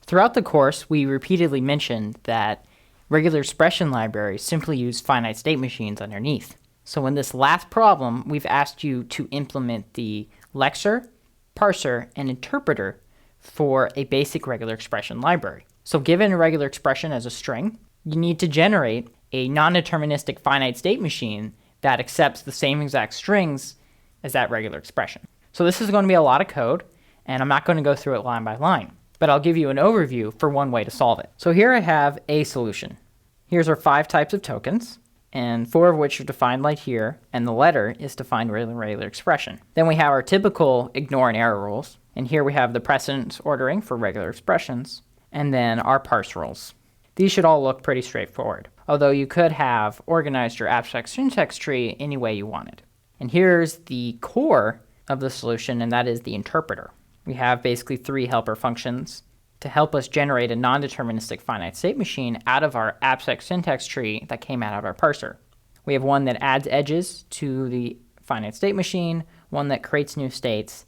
Throughout the course, we repeatedly mentioned that regular expression libraries simply use finite state machines underneath. So in this last problem, we've asked you to implement the lexer, parser, and interpreter for a basic regular expression library. So given a regular expression as a string, you need to generate a non-deterministic finite state machine that accepts the same exact strings as that regular expression. So this is going to be a lot of code, and I'm not going to go through it line by line, but I'll give you an overview for one way to solve it. So here I have a solution. Here's our 5 types of tokens, and 4 of which are defined like here, and the letter is defined with a regular expression. Then we have our typical ignore and error rules, and here we have the precedence ordering for regular expressions, and then our parse rules. These should all look pretty straightforward, although you could have organized your abstract syntax tree any way you wanted. And here's the core of the solution, and that is the interpreter. We have basically 3 helper functions to help us generate a non-deterministic finite state machine out of our abstract syntax tree that came out of our parser. We have one that adds edges to the finite state machine, one that creates new states,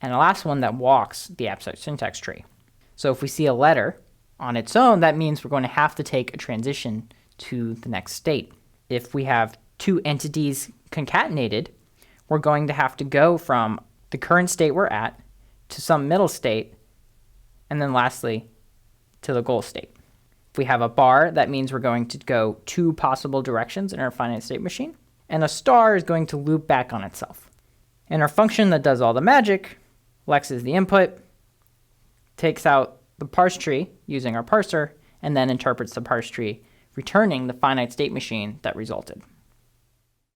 and a last one that walks the abstract syntax tree. So if we see a letter on its own, that means we're going to have to take a transition to the next state. If we have 2 entities concatenated, we're going to have to go from the current state we're at to some middle state, and then lastly to the goal state. If we have a bar, that means we're going to go 2 possible directions in our finite state machine, and a star is going to loop back on itself. And our function that does all the magic, lexes the input, takes out the parse tree using our parser, and then interprets the parse tree, returning the finite state machine that resulted.